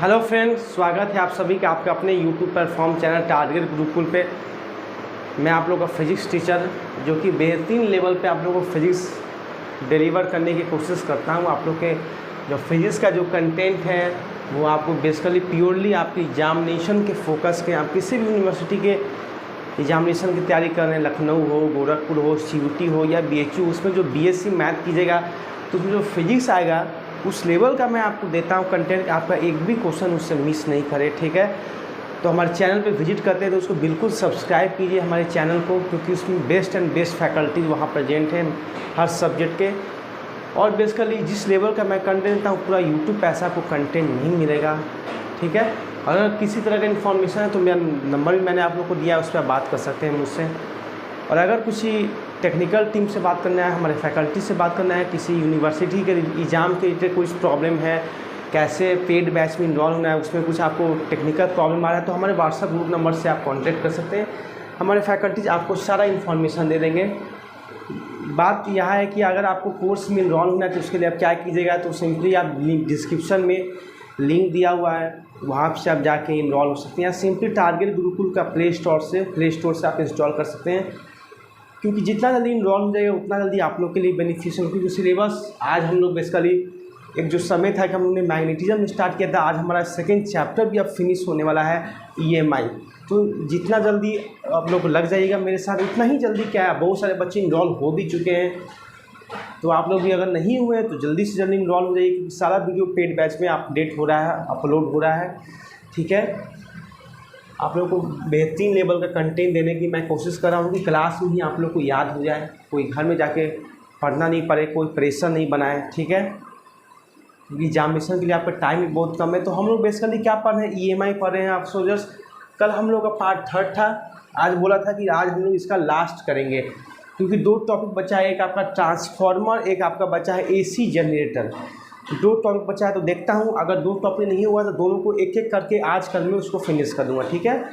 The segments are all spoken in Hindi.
हेलो फ्रेंड्स, स्वागत है आप सभी का आपके अपने YouTube platform channel target Gurukul पे। मैं आप लोगों का फिजिक्स टीचर जो कि बेहतरीन लेवल पे आप लोगों को फिजिक्स डिलीवर करने की कोशिश करता हूँ। आप लोग के जो फिजिक्स का जो कंटेंट है वो आपको बेसिकली प्योरली आपकी एग्जामिनेशन के फोकस के, आप किसी भी यूनिवर्सिटी के एग्जामिनेशन की तैयारी कर रहे हैं, लखनऊ हो, गोरखपुर हो, CUT हो या BHU, उसमें जो BSc मैथ कीजिएगा तो उसमें जो फिजिक्स आएगा उस लेवल का मैं आपको देता हूँ कंटेंट। आपका एक भी क्वेश्चन उससे मिस नहीं करे, ठीक है। तो हमारे चैनल पे विजिट करते हैं तो उसको बिल्कुल सब्सक्राइब कीजिए हमारे चैनल को, क्योंकि उसमें बेस्ट एंड बेस्ट फैकल्टीज वहाँ प्रेजेंट हैं हर सब्जेक्ट के। और बेसिकली जिस लेवल का मैं कंटेंट देता हूँ पूरा यूट्यूब पे ऐसा आपको कंटेंट नहीं मिलेगा, ठीक है। अगर किसी तरह का इन्फॉर्मेशन है तो मेरा नंबर भी मैंने आप लोग को दिया है, उस पर बात कर सकते हैं मुझसे। और अगर किसी टेक्निकल टीम से बात करना है, हमारे फैकल्टी से बात करना है, किसी यूनिवर्सिटी के एग्ज़ाम के लिए कोई प्रॉब्लम है, कैसे पेड बैच में इन्वॉल्व होना है, उसमें कुछ आपको टेक्निकल प्रॉब्लम आ रहा है तो हमारे व्हाट्सएप ग्रुप नंबर से आप कांटेक्ट कर सकते हैं। हमारे फैकल्टीज आपको सारा इन्फॉर्मेशन दे देंगे। बात यह है कि अगर आपको कोर्स में इन्वॉल्व होना है तो उसके लिए आप क्या कीजिएगा, तो सिंपली आप डिस्क्रिप्शन में लिंक दिया हुआ है, वहाँ से आप जाके इन्वॉल्व हो सकते हैं। सिंपली टारगेट गुरुकुल का प्ले स्टोर से आप इंस्टॉल कर सकते हैं, क्योंकि जितना जल्दी इन्वॉल्व हो जाएगा उतना जल्दी आप लोग के लिए बेनिफिशियल। क्योंकि सिलेबस आज हम लोग बेसिकली एक जो समय था कि हम लोग ने मैग्नेटिज्म स्टार्ट किया था, आज हमारा सेकंड चैप्टर भी अब फिनिश होने वाला है EMI। तो जितना जल्दी आप लोग लग जाइएगा मेरे साथ उतना ही जल्दी क्या है, बहुत सारे बच्चे इन्वॉल्व हो भी चुके हैं। तो आप लोग भी अगर नहीं हुए तो जल्दी से जल्दी इन्वॉल्व हो जाइए, क्योंकि सारा वीडियो पेड बैच में अपडेट हो रहा है, अपलोड हो रहा है, ठीक है। आप लोग को बेहतरीन लेवल का कंटेंट देने की मैं कोशिश कर रहा हूँ कि क्लास में ही आप लोग को याद हो जाए, कोई घर में जाके पढ़ना नहीं पड़े, कोई प्रेशर नहीं बनाए, ठीक है। क्योंकि एग्जामिनेशन के लिए आपका टाइम भी बहुत कम है। तो हम लोग बेसिकली क्या पढ़ रहे हैं, EMI पढ़ रहे हैं। आप सोल्जर्स, कल हम लोग का पार्ट 3 था, आज बोला था कि आज हम लोग इसका लास्ट करेंगे, क्योंकि 2 टॉपिक बचा है, एक आपका ट्रांसफार्मर, एक आपका बचा है AC जनरेटर। 2 टॉपिक बचा है तो देखता हूँ, अगर 2 टॉपिक नहीं हुआ तो दोनों को एक एक करके आज कल में उसको फिनिश कर दूँगा, ठीक है।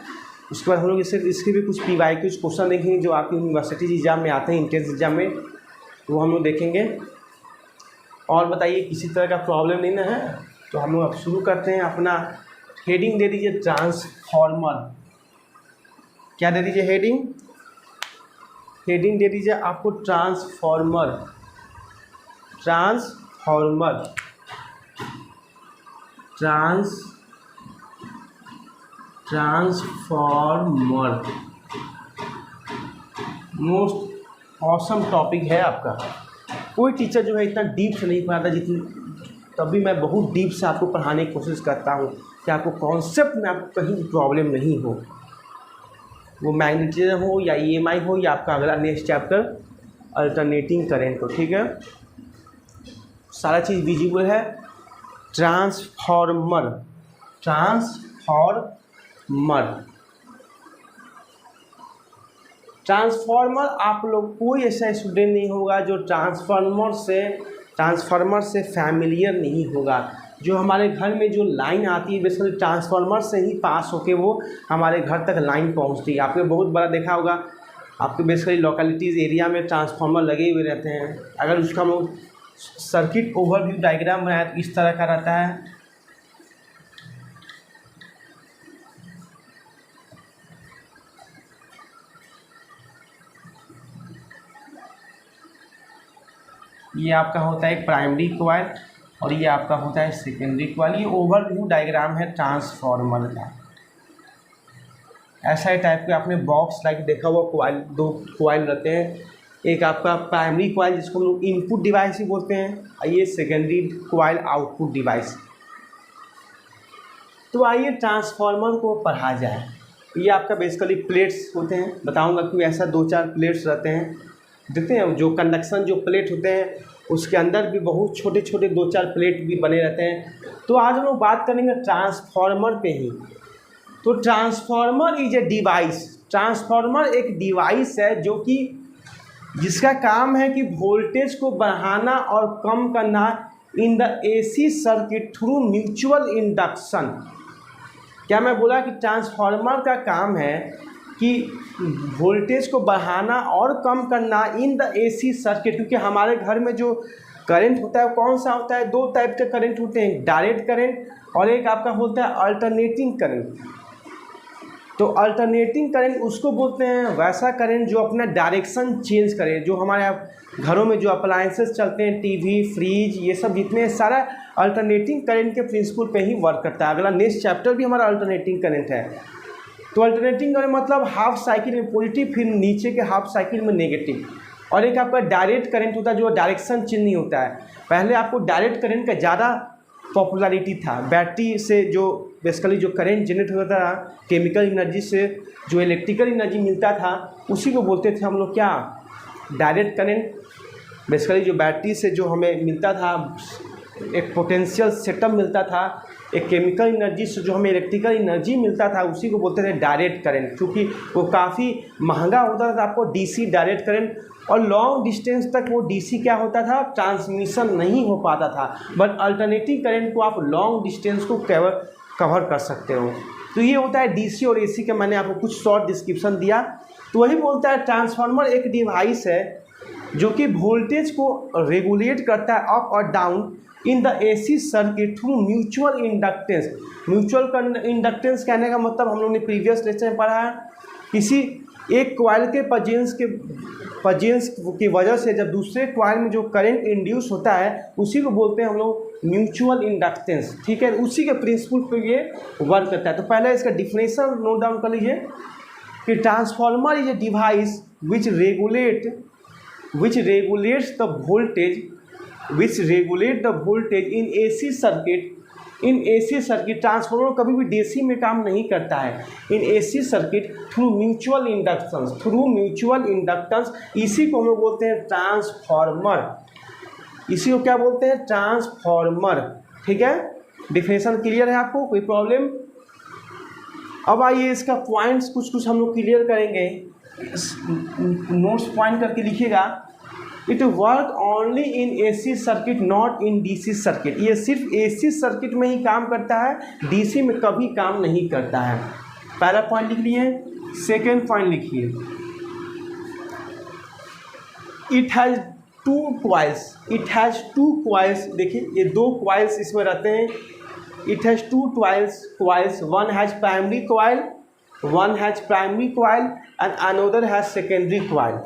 उसके बाद हम लोग इसके भी कुछ PYQ क्वेश्चन देखेंगे जो आपकी यूनिवर्सिटी एग्जाम में आते हैं, इंट्रेंस एग्जाम में, तो हम लोग देखेंगे। और बताइए किसी तरह का प्रॉब्लम नहीं ना है, तो हम लोग अब शुरू करते हैं। अपना हेडिंग दे दीजिए ट्रांसफार्मर। क्या दे दीजिए हेडिंग दे दीजिए आपको ट्रांसफार्मर। मोस्ट ऑसम टॉपिक है आपका। कोई टीचर जो है इतना डीप से नहीं पढ़ाता जितनी, तभी मैं बहुत डीप से आपको पढ़ाने की कोशिश करता हूँ कि आपको कॉन्सेप्ट में आपको कहीं प्रॉब्लम नहीं हो, वो मैग्नेटिज्म हो या EMI हो या आपका अगला नेक्स्ट चैप्टर अल्टरनेटिंग करेंट हो, ठीक है। सारा चीज़ विजिबल है। ट्रांसफार्मर आप लोग, कोई ऐसा स्टूडेंट नहीं होगा जो ट्रांसफार्मर से फैमिलियर नहीं होगा। जो हमारे घर में जो लाइन आती है बेसिकली ट्रांसफार्मर से ही पास होके वो हमारे घर तक लाइन पहुंचती है। आपने बहुत बड़ा देखा होगा, आपके बेसिकली लोकेलिटीज़ एरिया में ट्रांसफार्मर लगे हुए रहते हैं। अगर उसका हम लोग सर्किट ओवरव्यू डायग्राम बनाए तो इस तरह का रहता है। ये आपका होता है एक प्राइमरी कॉइल और ये आपका होता है सेकेंडरी कॉइल। ये ओवरव्यू डायग्राम है ट्रांसफार्मर का। ऐसा ही टाइप के आपने बॉक्स लाइक देखा हुआ कॉइल, 2 कॉइल रहते हैं। एक आपका प्राइमरी कॉइल जिसको हम लोग इनपुट डिवाइस ही बोलते हैं, और ये सेकेंडरी कॉइल आउटपुट डिवाइस। तो आइए ट्रांसफार्मर को पढ़ा जाए। ये आपका बेसिकली प्लेट्स होते हैं, बताऊंगा कि ऐसा 2-4 प्लेट्स रहते हैं, देखते हैं जो कंडक्शन जो प्लेट होते हैं उसके अंदर भी बहुत छोटे छोटे 2-4 प्लेट भी बने रहते हैं। तो आज हम लोग बात करेंगे ट्रांसफार्मर पे ही। तो transformer is a device. Transformer एक डिवाइस है जो कि जिसका काम है कि वोल्टेज को बढ़ाना और कम करना in the AC circuit through mutual induction. क्या मैं बोला कि ट्रांसफार्मर का काम है कि वोल्टेज को बढ़ाना और कम करना इन द AC सर्किट, क्योंकि हमारे घर में जो करंट होता है कौन सा होता है, दो टाइप के करंट होते हैं, डायरेक्ट करंट और एक आपका होता है अल्टरनेटिंग करंट। तो अल्टरनेटिंग करंट उसको बोलते हैं वैसा करंट जो अपना डायरेक्शन चेंज करे, जो हमारे घरों में जो अप्लायंसेस चलते हैं, टीवी, फ्रिज, ये सब जितने सारा अल्टरनेटिंग करंट के प्रिंसिपल पे ही वर्क करता है। अगला नेक्स्ट चैप्टर भी हमारा अल्टरनेटिंग करंट है। तो अल्टरनेटिंग करंट मतलब हाफ साइकिल में पॉजिटिव, फिर नीचे के हाफ साइकिल में नेगेटिव। और एक आपका डायरेक्ट करंट होता है जो डायरेक्शन चेंज नहीं होता है। पहले आपको डायरेक्ट करंट का ज़्यादा पॉपुलैरिटी था, बैटरी से जो बेसिकली जो करंट जनरेट होता था, केमिकल एनर्जी से जो इलेक्ट्रिकल एनर्जी मिलता था, उसी को बोलते थे हम लोग क्या, डायरेक्ट करंट। बेसिकली जो बैटरी से जो हमें मिलता था, एक पोटेंशियल सेटअप मिलता था, एक केमिकल एनर्जी से जो हमें इलेक्ट्रिकल एनर्जी मिलता था, उसी को बोलते थे डायरेक्ट करंट। क्योंकि वो काफ़ी महंगा होता था आपको डीसी डायरेक्ट करंट, और लॉन्ग डिस्टेंस तक वो डीसी क्या होता था, ट्रांसमिशन नहीं हो पाता था। बट अल्टरनेटिव करंट को आप लॉन्ग डिस्टेंस को कवर कर सकते हो। तो ये होता है डीसी और एसी का, मैंने आपको कुछ शॉर्ट डिस्क्रिप्शन दिया। तो वही बोलता है ट्रांसफार्मर एक डिवाइस है जो कि वोल्टेज को रेगुलेट करता है अप और down in the AC circuit through mutual inductance. Mutual inductance कहने का मतलब हम लोग ने प्रीवियस लेक्चर में पढ़ा है, किसी एक कॉइल के पजेंस की वजह से जब दूसरे कॉइल में जो करंट इंड्यूस होता है, उसी को बोलते हैं हम लोग म्यूचुअल इंडक्टेंस। ठीक है, उसी के प्रिंसिपल पे ये वर्क करता है। तो पहले इसका डिफिनेशन नोट डाउन कर लीजिए कि transformer is a device which regulates the voltage in AC circuit। In AC circuit transformer कभी भी DC में काम नहीं करता है। इन AC circuit through mutual inductance, इसी को हम लोग बोलते हैं ट्रांसफार्मर। इसी को क्या बोलते हैं, ट्रांसफार्मर। ठीक है, डिफिनेशन क्लियर है आपको, कोई प्रॉब्लम? अब आइए इसका पॉइंट्स कुछ हम लोग क्लियर करेंगे। नोट्स पॉइंट करके लिखिएगा। It work only in AC circuit not in DC circuit. ये सिर्फ AC सर्किट में ही काम करता है, DC में कभी काम नहीं करता है। पहला पॉइंट लिख लिए, सेकेंड पॉइंट लिखिए, इट हैज़ टू कॉइल्स। देखिए ये दो कॉइल्स इसमें रहते हैं। It has two coils, one has primary coil and another has secondary coil।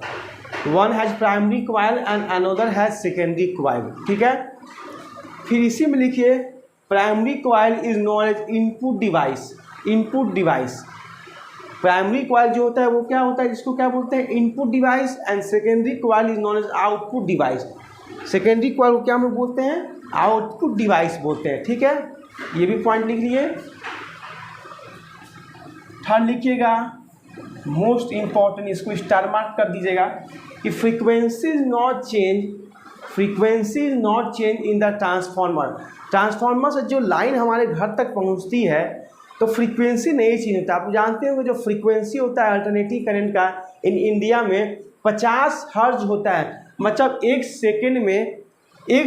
One has primary coil and another has secondary coil। ठीक है, फिर इसी में लिखिए primary coil is known as input device. Primary coil जो होता है वो क्या होता है, इसको क्या बोलते हैं, input device. And secondary coil is known as output device. Secondary coil को क्या हम लोग बोलते हैं, आउटपुट डिवाइस बोलते हैं। ठीक है, ये भी पॉइंट लिख लिए। थर्ड लिखिएगा, मोस्ट इम्पॉर्टेंट, इसको स्टार मार्क कर दीजिएगा कि frequency is not change in the transformer से जो लाइन हमारे घर तक पहुंचती है तो फ्रीक्वेंसी नहीं चेंज होता। आप जानते हो कि जो फ्रीक्वेंसी होता है अल्टरनेटिव करंट का इन इंडिया में 50 हर्ट्ज होता है। मतलब एक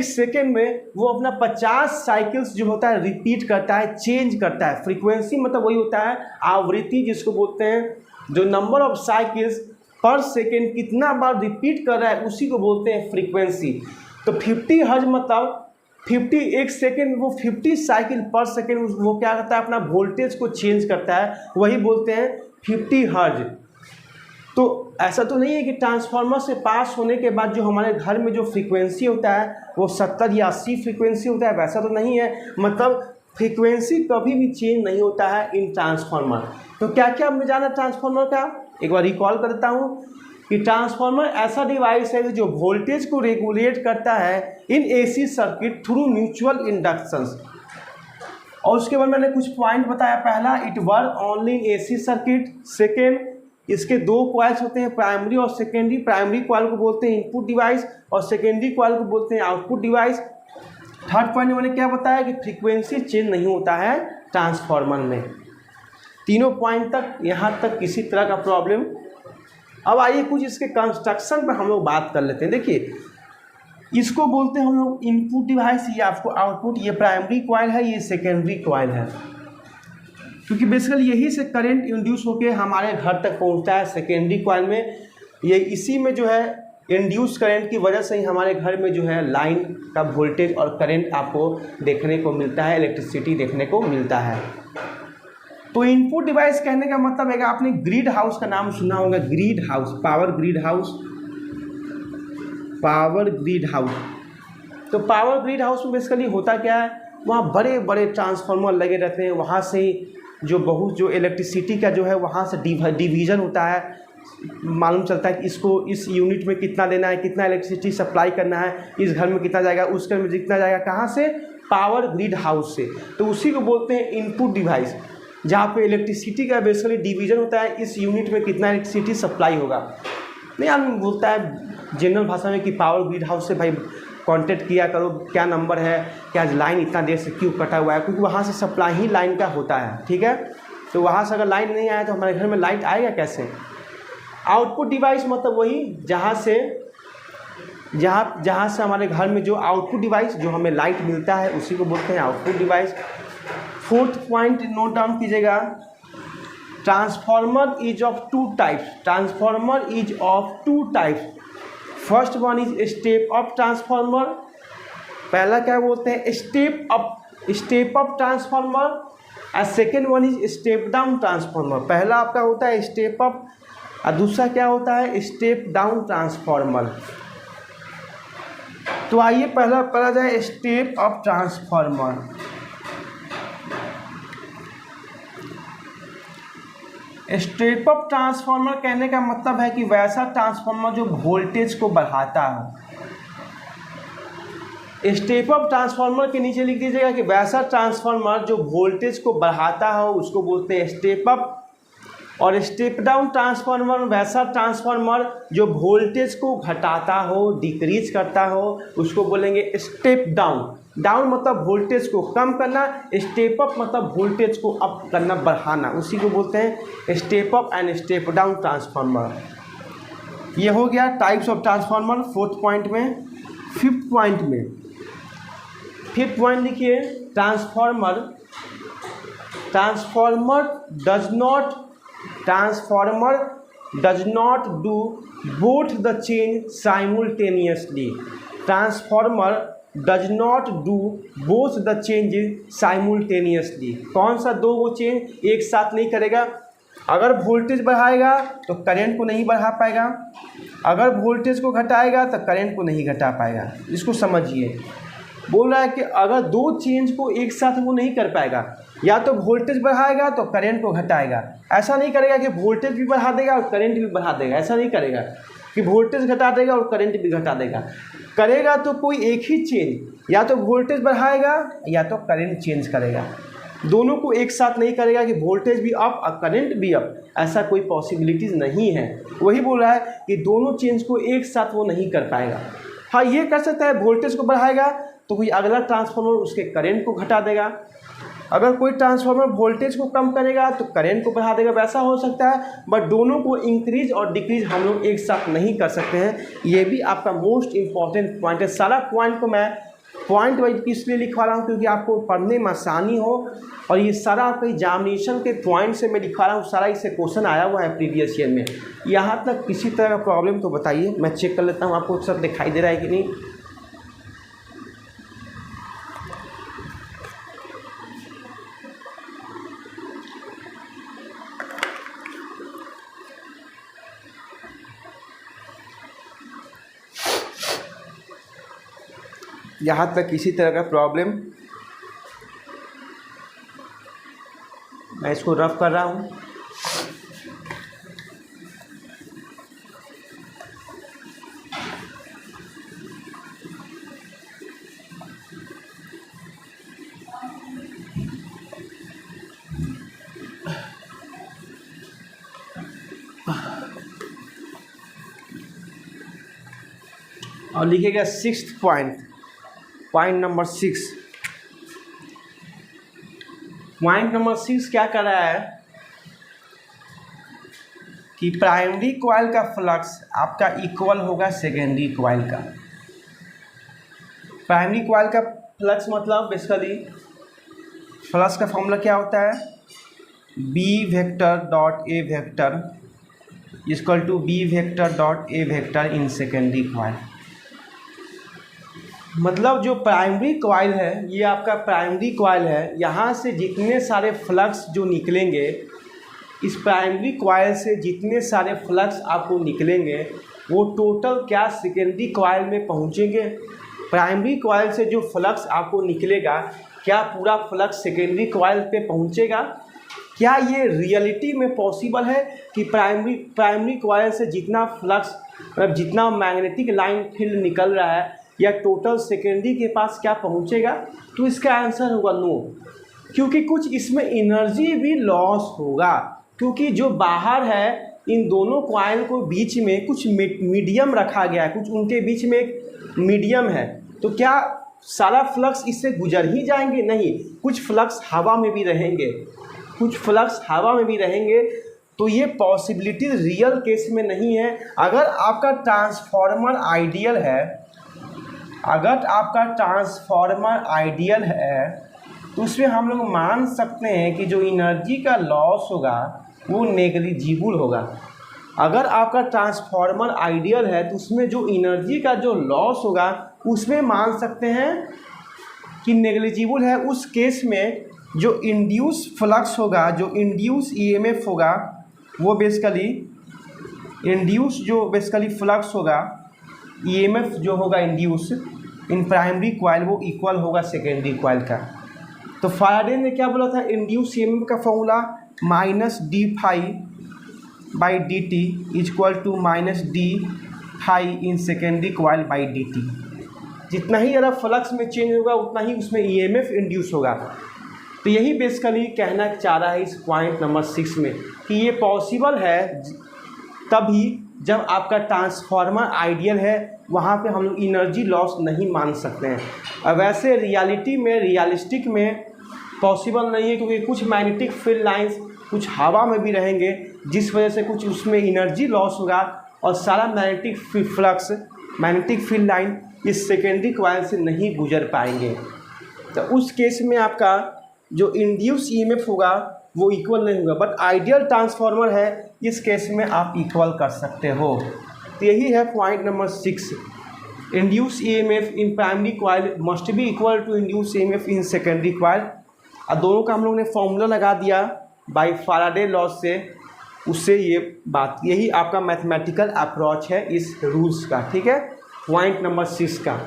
सेकेंड में वो अपना 50 साइकिल्स जो होता है रिपीट करता है, चेंज करता है। फ्रीक्वेंसी मतलब वही होता है आवृत्ति, जिसको बोलते हैं जो नंबर ऑफ साइकिल्स पर सेकेंड कितना बार रिपीट कर रहा है, उसी को बोलते हैं फ्रीक्वेंसी। तो 50 हर्ट्ज मतलब 50 एक सेकेंड वो 50 साइकिल पर सेकेंड वो क्या करता है, अपना वोल्टेज को चेंज करता है, वही बोलते हैं 50 हर्ट्ज। तो ऐसा तो नहीं है कि ट्रांसफार्मर से पास होने के बाद जो हमारे घर में जो फ्रीक्वेंसी होता है वो 70 या 80 फ्रीक्वेंसी होता है, वैसा तो नहीं है। मतलब फ्रीक्वेंसी कभी भी चेंज नहीं होता है इन ट्रांसफार्मर। तो क्या क्या हमने जाना ट्रांसफार्मर का, एक बार रिकॉल करता हूँ कि ट्रांसफार्मर ऐसा डिवाइस है जो वोल्टेज को रेगुलेट करता है इन AC circuit through mutual inductions. और उसके बाद मैंने कुछ पॉइंट बताया। पहला, it work only in AC circuit. Second, इसके दो कॉइल्स होते हैं, प्राइमरी और सेकेंडरी। प्राइमरी कॉइल को बोलते हैं इनपुट डिवाइस और सेकेंडरी कॉइल को बोलते हैं आउटपुट डिवाइस। थर्ड पॉइंट मैंने क्या बताया कि फ्रीक्वेंसी चेंज नहीं होता है ट्रांसफार्मर में। तीनों पॉइंट तक, यहाँ तक किसी तरह का प्रॉब्लम। अब आइए कुछ इसके कंस्ट्रक्शन पर हम लोग बात कर लेते हैं। देखिए इसको बोलते हैं हम लोग इनपुट डिवाइस, ये आपको आउटपुट, ये प्राइमरी कॉइल है, ये सेकेंडरी कॉइल है। क्योंकि बेसिकली यही से करंट इंड्यूस होकर हमारे घर तक पहुंचता है सेकेंडरी कॉइल में। ये इसी में जो है इंड्यूस करंट की वजह से ही हमारे घर में जो है लाइन का वोल्टेज और करंट आपको देखने को मिलता है, इलेक्ट्रिसिटी देखने को मिलता है। तो इनपुट डिवाइस कहने का मतलब है कि आपने ग्रिड हाउस का नाम सुना होगा, grid house, power grid house, power grid house. तो पावर ग्रिड हाउस में बेसिकली होता क्या है, वहाँ बड़े बड़े ट्रांसफार्मर लगे रहते हैं, वहाँ से जो बहुत जो इलेक्ट्रिसिटी का जो है वहाँ से डिवीज़न होता है, मालूम चलता है कि इसको इस यूनिट में कितना देना है, कितना इलेक्ट्रिसिटी सप्लाई करना है, इस घर में कितना जाएगा, उस घर में कितना जाएगा, कहाँ से, पावर ग्रिड हाउस से। तो उसी को बोलते हैं इनपुट डिवाइस, जहाँ पे इलेक्ट्रिसिटी का बेसिकली डिवीज़न होता है, इस यूनिट में कितना इलेक्ट्रिसिटी सप्लाई होगा। नहीं आदमी बोलता है जनरल भाषा में कि पावर ग्रिड हाउस से भाई कांटेक्ट किया करो, क्या नंबर है, क्या लाइन इतना देर से क्यों कटा हुआ है, क्योंकि वहाँ से सप्लाई ही लाइन का होता है, ठीक है। तो वहाँ से अगर लाइन नहीं आया तो हमारे घर में लाइट आएगा कैसे। आउटपुट डिवाइस मतलब वही जहाँ से हमारे घर में जो आउटपुट डिवाइस जो हमें लाइट मिलता है उसी को बोलते हैं output device. Fourth point note down कीजिएगा, transformer is of two types, transformer is of two types. First one is step up transformer, पहला क्या बोलते हैं, स्टेप अप ट्रांसफार्मर, और second one is step down transformer. पहला आपका होता है स्टेप अप और दूसरा क्या होता है, स्टेप डाउन ट्रांसफार्मर। तो आइए पहला पढ़ा जाए step up transformer. Step up transformer कहने का मतलब है कि वैसा ट्रांसफार्मर जो वोल्टेज को बढ़ाता हो। स्टेप अप ट्रांसफार्मर के नीचे लिख दीजिएगा कि वैसा ट्रांसफार्मर जो वोल्टेज को बढ़ाता हो उसको बोलते हैं स्टेप अप, और स्टेप डाउन ट्रांसफार्मर वैसा ट्रांसफार्मर जो वोल्टेज को घटाता हो, डिक्रीज करता हो, उसको बोलेंगे स्टेप डाउन। डाउन मतलब वोल्टेज को कम करना, स्टेप अप मतलब वोल्टेज को अप करना, बढ़ाना, उसी को बोलते हैं step up and step down transformer. ये हो गया types of transformer fourth point में। फिफ्थ पॉइंट लिखिए, transformer does not do both the change simultaneously. Transformer does not do both the changes simultaneously. कौन सा दो वो चेंज एक साथ नहीं करेगा। अगर वोल्टेज बढ़ाएगा तो करंट को नहीं बढ़ा पाएगा, अगर वोल्टेज को घटाएगा तो करंट को नहीं घटा पाएगा। इसको समझिए, बोल रहा है कि अगर दो चेंज को एक साथ वो नहीं कर पाएगा, या तो वोल्टेज बढ़ाएगा तो करंट को घटाएगा। ऐसा नहीं करेगा कि वोल्टेज भी बढ़ा देगा और करंट भी बढ़ा देगा, ऐसा नहीं करेगा कि वोल्टेज घटा देगा और करंट भी घटा देगा। करेगा तो कोई एक ही चेंज, या तो वोल्टेज बढ़ाएगा या तो करंट चेंज करेगा, दोनों को एक साथ नहीं करेगा कि वोल्टेज भी अप और करंट भी अप, ऐसा कोई पॉसिबिलिटीज़ नहीं है। वही बोल रहा है कि दोनों चेंज को एक साथ वो नहीं कर पाएगा। हाँ, ये कर सकता है, वोल्टेज को बढ़ाएगा तो कोई अगला ट्रांसफार्मर उसके करंट को घटा देगा, अगर कोई ट्रांसफार्मर वोल्टेज को कम करेगा तो करंट को बढ़ा देगा, वैसा हो सकता है। बट दोनों को इंक्रीज और डिक्रीज हम लोग एक साथ नहीं कर सकते हैं। ये भी आपका मोस्ट इम्पॉर्टेंट पॉइंट है। सारा पॉइंट को मैं पॉइंट वाइज इसलिए लिखवा रहा हूँ क्योंकि आपको पढ़ने में आसानी हो, और ये सारा आपका एग्जामिनेशन के पॉइंट से मैं लिखवा रहा हूँ, सारा इससे क्वेश्चन आया हुआ है प्रीवियस ईयर में। यहाँ तक किसी तरह का प्रॉब्लम तो बताइए, मैं चेक कर लेता हूँ आपको सब दिखाई दे रहा है कि नहीं। यहाँ तक किसी तरह का प्रॉब्लम, मैं इसको रफ कर रहा हूँ। और लिखिएगा sixth point number 6। Point number 6 क्या कर रहा है कि प्राइमरी कॉइल का फ्लक्स आपका इक्वल होगा सेकेंडरी कॉइल का। प्राइमरी कॉइल का फ्लक्स मतलब बेसिकली फ्लक्स का फॉर्मूला क्या होता है, B vector dot A vector equal to B vector dot A vector in secondary coil. मतलब जो प्राइमरी कॉइल है ये आपका प्राइमरी कॉइल है, यहाँ से जितने सारे फ्लक्स जो निकलेंगे, इस प्राइमरी कॉइल से जितने सारे फ्लक्स आपको निकलेंगे वो टोटल क्या सेकेंडरी कॉइल में पहुँचेंगे। प्राइमरी कॉइल से जो फ्लक्स आपको निकलेगा क्या पूरा फ्लक्स सेकेंडरी कॉइल पे पहुँचेगा? क्या ये रियलिटी में पॉसिबल है कि प्राइमरी कॉइल से जितना फ्लक्स मतलब जितना मैग्नेटिक लाइन फील्ड निकल रहा है या टोटल सेकेंडरी के पास क्या पहुंचेगा? तो इसका आंसर होगा नो, क्योंकि कुछ इसमें एनर्जी भी लॉस होगा, क्योंकि जो बाहर है इन दोनों कॉइल को बीच में कुछ मीडियम रखा गया है, कुछ उनके बीच में एक मीडियम है। तो क्या सारा फ्लक्स इससे गुजर ही जाएंगे? नहीं, कुछ फ्लक्स हवा में भी रहेंगे, कुछ फ्लक्स हवा में भी रहेंगे। तो ये पॉसिबिलिटी रियल केस में नहीं है। अगर आपका ट्रांसफार्मर आइडियल है, अगर आपका ट्रांसफार्मर आइडियल है तो उसमें हम लोग मान सकते हैं कि जो एनर्जी का लॉस होगा वो नेग्लिजिबल होगा। अगर आपका ट्रांसफार्मर आइडियल है तो उसमें जो एनर्जी का जो लॉस होगा उसमें मान सकते हैं कि नेग्लिजिबल है। उस केस में जो इंड्यूस फ्लक्स होगा, जो इंड्यूस ईएमएफ होगा, वो बेसिकली फ्लक्स होगा, ईएमएफ जो होगा इंड्यूस इन प्राइमरी कॉइल वो इक्वल होगा सेकेंडरी कॉइल का। तो फैराडे ने क्या बोला था? इंड्यूस ईएमएफ का formula minus D phi by D T equal to minus D phi in secondary coil by D T. जितना ही ज़्यादा फ्लक्स में चेंज होगा उतना ही उसमें ईएमएफ इंड्यूस होगा। तो यही बेसिकली कहना चाह रहा है इस पॉइंट नंबर 6 में कि ये पॉसिबल है तभी जब आपका ट्रांसफार्मर आइडियल है, वहाँ पे हम लोग एनर्जी लॉस नहीं मान सकते हैं। और वैसे रियलिस्टिक में पॉसिबल नहीं है, क्योंकि कुछ मैग्नेटिक फील्ड लाइंस कुछ हवा में भी रहेंगे, जिस वजह से कुछ उसमें एनर्जी लॉस होगा और सारा मैग्नेटिक फील्ड लाइन इस सेकेंडरी कॉइल से नहीं गुजर पाएंगे। तो उस केस में आपका जो इंड्यूस ईएमएफ होगा वो इक्वल नहीं होगा। बट आइडियल ट्रांसफार्मर है, इस केस में आप इक्वल कर सकते हो। तो यही है point number 6। Induce EMF in primary coil must be equal to induce EMF in secondary coil. और दोनों का हम लोग ने फॉर्मूला लगा दिया बाय फैराडे लॉ से, उससे ये बात, यही आपका मैथमेटिकल अप्रोच है इस रूल्स का। ठीक है, पॉइंट नंबर 6 का।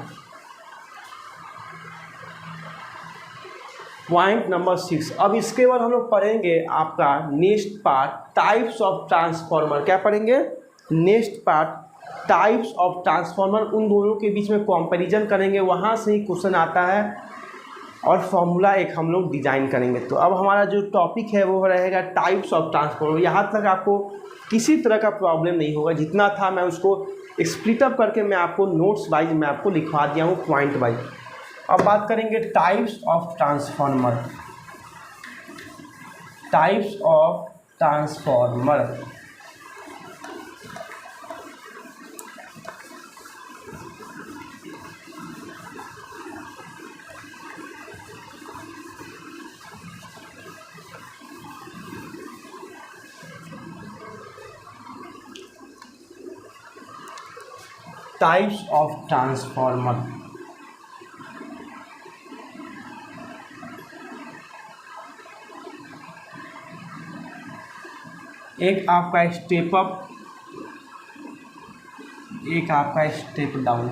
Point number 6। अब इसके बाद हम लोग पढ़ेंगे आपका next part types of transformer. क्या पढ़ेंगे? Next part types of transformer. उन दोनों के बीच में कंपैरिजन करेंगे, वहाँ से ही क्वेश्चन आता है और फॉर्मूला एक हम लोग डिजाइन करेंगे। तो अब हमारा जो टॉपिक है वो रहेगा टाइप्स ऑफ ट्रांसफार्मर। यहाँ तक आपको किसी तरह का प्रॉब्लम नहीं होगा, जितना था मैं उसको स्प्लिट अप करके मैं आपको नोट्स वाइज मैं आपको लिखवा दिया हूँ, पॉइंट वाइज। अब बात करेंगे types of transformer. Types of transformer. Types of transformer. एक आपका स्टेप अप, एक आपका स्टेप डाउन।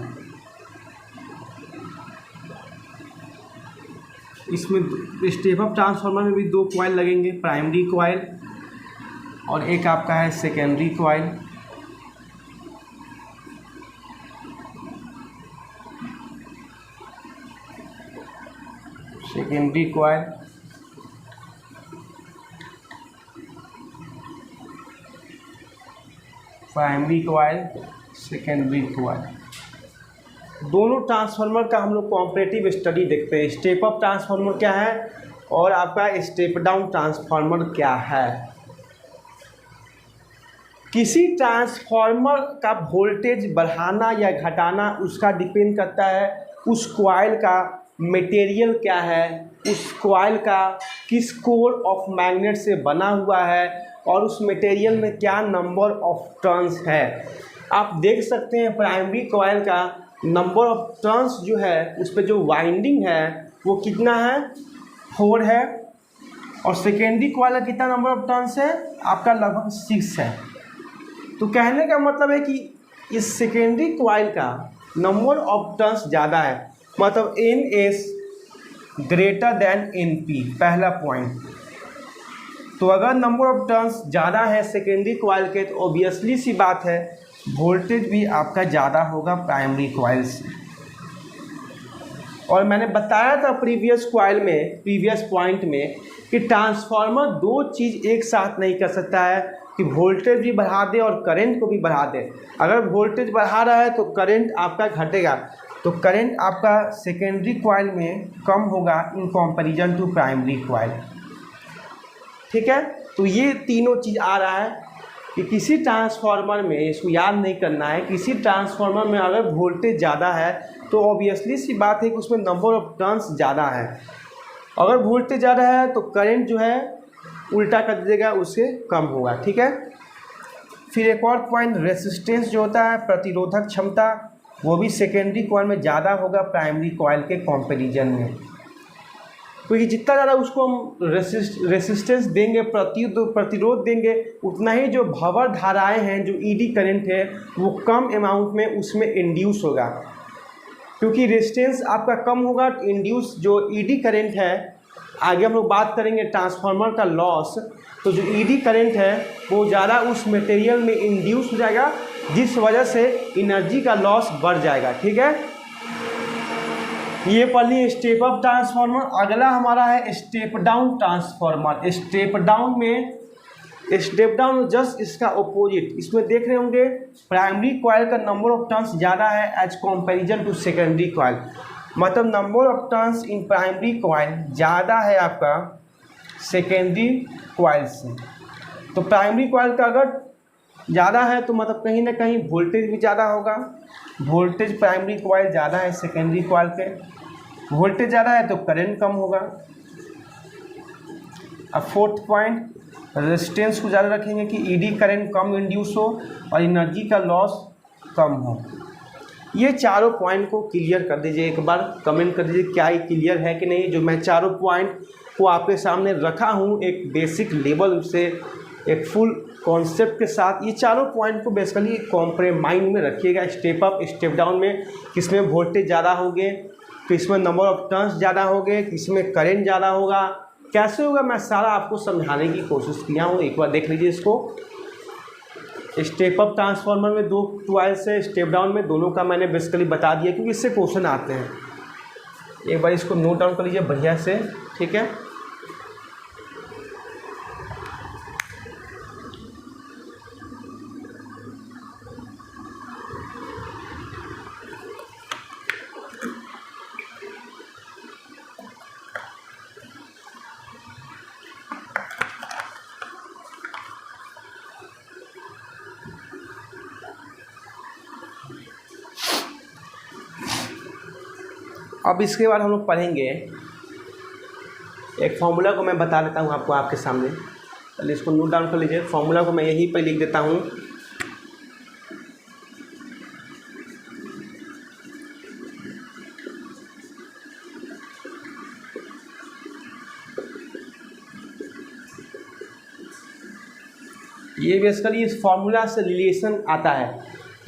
इसमें स्टेप अप ट्रांसफार्मर में भी 2 कॉइल लगेंगे, प्राइमरी कॉइल और एक आपका है secondary coil. Secondary coil primary coil, secondary coil. दोनों ट्रांसफार्मर का हम लोग कॉम्परेटिव स्टडी देखते हैं। स्टेप अप ट्रांसफार्मर क्या है और आपका स्टेप डाउन ट्रांसफार्मर क्या है। किसी ट्रांसफार्मर का वोल्टेज बढ़ाना या घटाना उसका डिपेंड करता है उस कॉइल का मटेरियल क्या है, उस कॉइल का किस कोर ऑफ मैग्नेट से बना हुआ है, और उस मटेरियल में क्या नंबर ऑफ टर्न्स है। आप देख सकते हैं प्राइमरी कॉइल का नंबर ऑफ टर्न्स जो है उस पर जो वाइंडिंग है वो कितना है, 4 है, और सेकेंडरी कॉइल का कितना नंबर ऑफ टर्न्स है आपका, लगभग 6 है। तो कहने का मतलब है कि इस सेकेंडरी कॉइल का नंबर ऑफ टर्न्स ज़्यादा है, मतलब NS ग्रेटर देन NP, पहला पॉइंट। तो अगर नंबर ऑफ टर्न्स ज़्यादा है सेकेंडरी कॉइल के तो ऑब्वियसली सी बात है वोल्टेज भी आपका ज़्यादा होगा प्राइमरी कॉइल से। और मैंने बताया था प्रीवियस पॉइंट में कि ट्रांसफार्मर दो चीज़ एक साथ नहीं कर सकता है, कि वोल्टेज भी बढ़ा दे और करंट को भी बढ़ा दे। अगर वोल्टेज बढ़ा रहा है तो करंट आपका घटेगा, तो करंट आपका सेकेंडरी कॉइल में कम होगा in comparison to primary coil. ठीक है, तो ये तीनों चीज़ आ रहा है कि किसी ट्रांसफार्मर में, इसको याद नहीं करना है, किसी ट्रांसफार्मर में अगर वोल्टेज ज़्यादा है तो ऑब्वियसली सी बात है कि उसमें नंबर ऑफ टर्न्स ज़्यादा है। अगर वोल्टेज ज़्यादा है तो करंट जो है उल्टा कर दीजिएगा, उससे कम होगा। ठीक है, फिर एक और पॉइंट रेसिस्टेंस जो होता है, प्रतिरोधक क्षमता, वो भी सेकेंडरी कॉइल में ज़्यादा होगा प्राइमरी कॉइल के कंपैरिजन में, क्योंकि जितना ज़्यादा उसको हम रेसिस्टेंस देंगे, प्रतिरोध देंगे, उतना ही जो भंवर धाराएं हैं, जो ईडी करंट है वो कम अमाउंट में उसमें इंड्यूस होगा। क्योंकि रेजिस्टेंस आपका कम होगा तो इंड्यूस जो ईडी करंट है, आगे हम लोग बात करेंगे ट्रांसफार्मर का लॉस, तो जो ईडी करंट है वो ज़्यादा उस मटेरियल में इंड्यूस हो जाएगा, जिस वजह से एनर्जी का लॉस बढ़ जाएगा। ठीक है, ये पहली स्टेप अप ट्रांसफार्मर। अगला हमारा है step down transformer. Step down just इसका अपोजिट। इसमें देख रहे होंगे प्राइमरी कॉइल का नंबर ऑफ टर्न्स ज़्यादा है as comparison to secondary coil, मतलब number of turns in primary coil ज़्यादा है आपका सेकेंडरी कॉइल से। तो प्राइमरी कॉइल का अगर ज़्यादा है तो मतलब कहीं ना कहीं वोल्टेज भी ज़्यादा होगा। वोल्टेज प्राइमरी कॉइल ज़्यादा है सेकेंडरी कॉइल के, वोल्टेज ज़्यादा है तो करंट कम होगा। अब फोर्थ पॉइंट, रेजिस्टेंस को ज़्यादा रखेंगे कि ईडी करंट कम इंड्यूस हो और एनर्जी का लॉस कम हो। ये चारों पॉइंट को क्लियर कर दीजिए, एक बार कमेंट कर दीजिए क्या ये क्लियर है कि नहीं। जो मैं चारों पॉइंट को आपके सामने रखा हूँ एक बेसिक लेवल से, एक फुल कॉन्सेप्ट के साथ, ये चारों पॉइंट को बेसिकली कॉम्प्रेम माइंड में रखिएगा। स्टेप अप स्टेप डाउन में किसमें वोल्टेज ज़्यादा होंगे, किसमें नंबर ऑफ टर्न्स ज़्यादा होंगे, किसमें करंट ज़्यादा होगा, कैसे होगा, मैं सारा आपको समझाने की कोशिश किया हूँ। एक बार देख लीजिए इसको। स्टेप अप ट्रांसफार्मर में 2 कॉइल्स है, स्टेप डाउन में दोनों का मैंने बेसिकली बता दिया, क्योंकि इससे क्वेश्चन आते हैं। एक बार इसको नोट डाउन कर लीजिए बढ़िया से। ठीक है, अब इसके बाद हम लोग पढ़ेंगे एक फॉर्मूला को मैं बता देता हूँ आपको आपके सामने। पहले इसको नोट डाउन कर लीजिए। फॉर्मूला को मैं यहीं पे लिख देता हूँ। ये बेसिकली इस फॉर्मूला से रिलेशन आता है।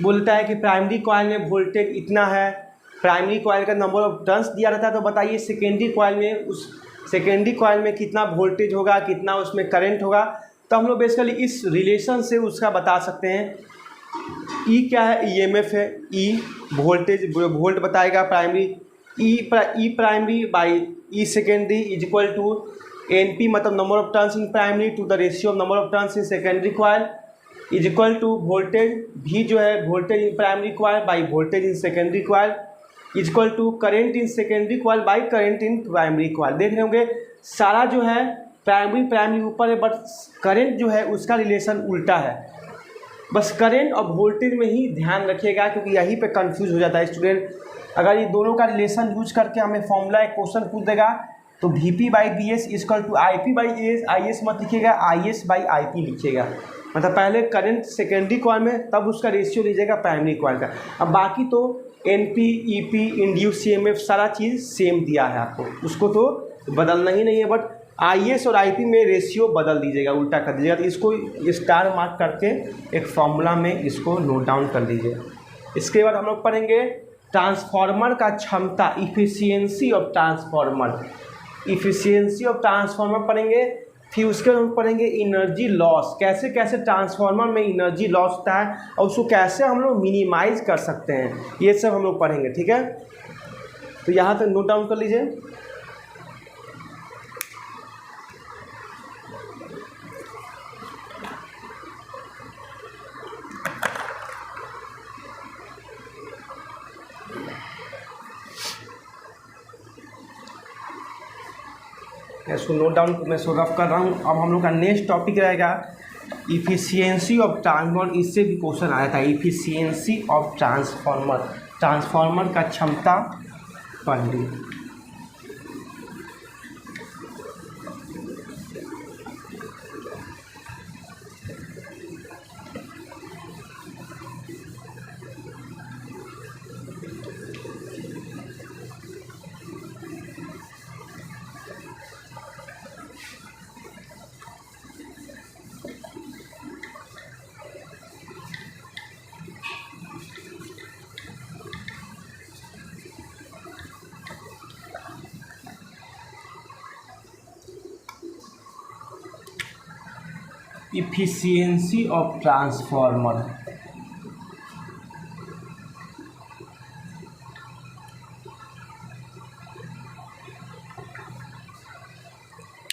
बोलता है कि प्राइमरी कॉइल में वोल्टेज इतना है, प्राइमरी कॉइल का नंबर ऑफ टर्न्स दिया रहता है, तो बताइए सेकेंडरी कॉइल में, उस सेकेंडरी कॉइल में कितना वोल्टेज होगा, कितना उसमें करंट होगा। तो हम लोग बेसिकली इस रिलेशन से उसका बता सकते हैं। ई क्या है, ईएमएफ है। ई वोल्टेज, वोल्ट बताएगा primary. E primary by E secondary is equal to NP, मतलब number of turns in primary to the ratio of number of turns in secondary coil is equal to voltage भी जो है voltage in primary coil by voltage in secondary coil is equal to current in secondary coil by current in primary coil. देख रहे होंगे सारा जो है प्राइमरी ऊपर है, बट करेंट जो है उसका रिलेशन उल्टा है। बस करेंट और वोल्टेज में ही ध्यान रखिएगा, क्योंकि यहीं पे कंफ्यूज हो जाता है स्टूडेंट। अगर ये दोनों का रिलेशन यूज करके हमें फॉर्मूला एक क्वेश्चन पूछ देगा तो VP/DS equal to IP/AS, IS मत लिखिएगा, IS/IP लिखिएगा। मतलब पहले करंट सेकेंडरी कॉइल में, तब उसका रेशियो लीजिएगा प्राइमरी कॉइल का। अब बाकी तो NP, EP, इंड्यूस CMF सारा चीज़ सेम दिया है आपको, उसको तो बदलना ही नहीं है, बट IS और IP में रेशियो बदल दीजिएगा, उल्टा कर दीजिएगा। तो इसको स्टार मार्क करके एक फॉर्मूला में इसको नोट डाउन कर लीजिए। इसके बाद हम लोग पढ़ेंगे ट्रांसफार्मर का क्षमता, efficiency of transformer, efficiency of transformer पढ़ेंगे। फिर उसके बाद हम पढ़ेंगे एनर्जी लॉस, कैसे कैसे ट्रांसफार्मर में एनर्जी लॉस होता है और उसको कैसे हम लोग मिनिमाइज कर सकते हैं, ये सब हम लोग पढ़ेंगे। ठीक है, तो यहाँ तक नोट डाउन कर लीजिए। इसको नोट डाउन मैं सो रफ कर रहा हूँ। अब हम लोग का नेक्स्ट टॉपिक रहेगा इफिशियंसी ऑफ ट्रांसफार्मर। इससे भी क्वेश्चन आया था, इफिशियंसी ऑफ ट्रांसफार्मर, ट्रांसफार्मर का क्षमता पढ़ ली। इफिशियंसी ऑफ ट्रांसफार्मर,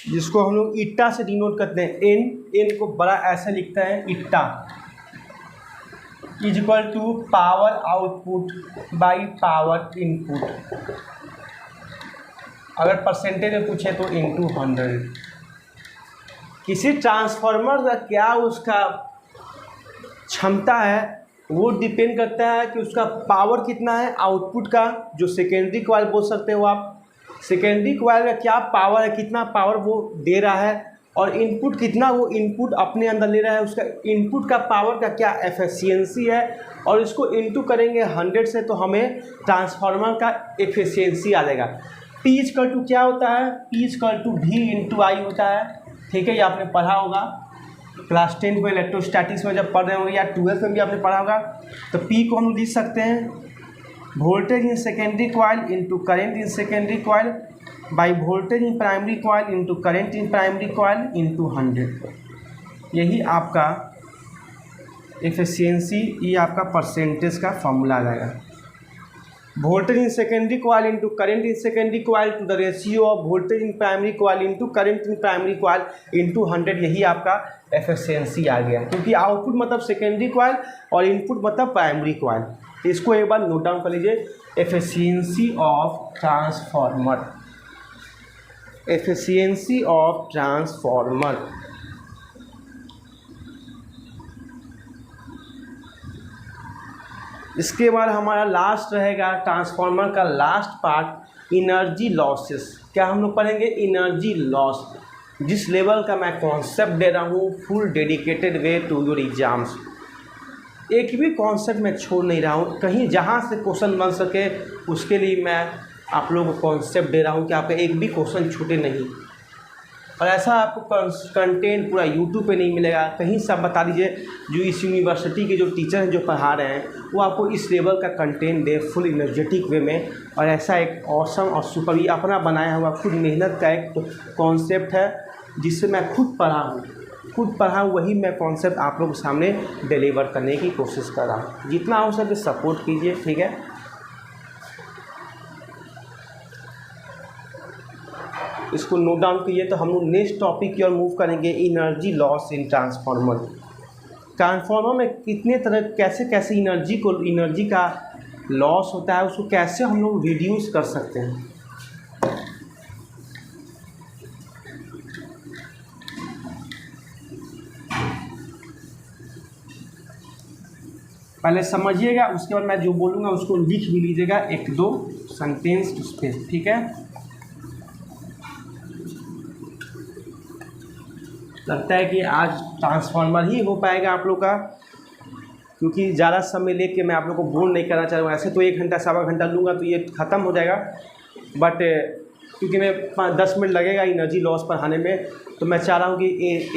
जिसको हम लोग इट्टा से डिनोट करते हैं। एन को बड़ा ऐसा लिखता है eta, is equal to power output by power input. अगर परसेंटेज में पूछे तो इनटू 100। किसी ट्रांसफार्मर का क्या उसका क्षमता है वो डिपेंड करता है कि उसका पावर कितना है, आउटपुट का, जो सेकेंडरी कॉइल बोल सकते हो आप। सेकेंडरी कॉइल का क्या पावर है, कितना पावर वो दे रहा है, और इनपुट कितना वो इनपुट अपने अंदर ले रहा है, उसका इनपुट का पावर का क्या एफिशिएंसी है, और इसको इनटू करेंगे 100 से तो हमें ट्रांसफार्मर का एफिशिएंसी आ जाएगा। P इक्वल टू क्या होता है, P equal to V into I होता है। ठीक है, ये आपने पढ़ा होगा क्लास 10 में इलेक्ट्रोस्टैटिक्स में जब पढ़ रहे होंगे, या 12th में भी आपने पढ़ा होगा। तो P को हम लिख सकते हैं voltage in secondary coil into current in secondary coil by voltage in primary coil into current in primary coil into 100। यही आपका एफिशिएंसी, ये आपका परसेंटेज का फॉर्मूला आ जाएगा। Voltage in secondary coil into current in secondary coil to the ratio of voltage in primary coil into current in primary coil into 100। यही आपका एफिशिएंसी आ गया, क्योंकि आउटपुट मतलब सेकेंडरी कॉइल और इनपुट मतलब प्राइमरी कॉइल। इसको एक बार नोट डाउन कर लीजिए, efficiency of transformer, efficiency of transformer. इसके बाद हमारा लास्ट रहेगा ट्रांसफार्मर का लास्ट पार्ट, एनर्जी लॉसेस। क्या हम लोग पढ़ेंगे, एनर्जी लॉस। जिस लेवल का मैं कॉन्सेप्ट दे रहा हूँ full dedicated way to your exams, एक भी कॉन्सेप्ट मैं छोड़ नहीं रहा हूँ। कहीं जहाँ से क्वेश्चन बन सके उसके लिए मैं आप लोगों को कॉन्सेप्ट दे रहा हूँ कि आपका एक भी क्वेश्चन छूटे नहीं। और ऐसा आपको कंटेंट पूरा यूट्यूब पे नहीं मिलेगा, कहीं से आप बता दीजिए जो इस यूनिवर्सिटी के जो टीचर हैं जो पढ़ा रहे हैं वो आपको इस लेवल का कंटेंट दे फुल एनर्जेटिक वे में। और ऐसा एक ऑसम और सुपर, ये अपना बनाया हुआ खुद मेहनत का एक कॉन्सेप्ट है जिससे मैं खुद पढ़ा हूँ, वही मैं कॉन्सेप्ट आप लोगों के सामने डिलीवर करने की कोशिश कर रहा हूँ। जितना हो सके सपोर्ट कीजिए, ठीक है। इसको नोट डाउन कीजिए। तो हम लोग नेक्स्ट टॉपिक की ओर मूव करेंगे, energy loss in transformer. Transformer में कितने तरह कैसे कैसे एनर्जी का लॉस होता है, उसको कैसे हम लोग रिड्यूस कर सकते हैं। पहले समझिएगा, उसके बाद मैं जो बोलूँगा उसको लिख भी लीजिएगा, 1-2 सेंटेंस उस पर, ठीक है। लगता है कि आज ट्रांसफार्मर ही हो पाएगा आप लोग का, क्योंकि ज़्यादा समय लेके मैं आप लोग को बोर नहीं करना चाह रहा हूँ। ऐसे तो 1 घंटा सवा घंटा लूँगा तो ये ख़त्म हो जाएगा, बट क्योंकि मैं 10 मिनट लगेगा एनर्जी लॉस पढ़ाने में, तो मैं चाह रहा हूँ कि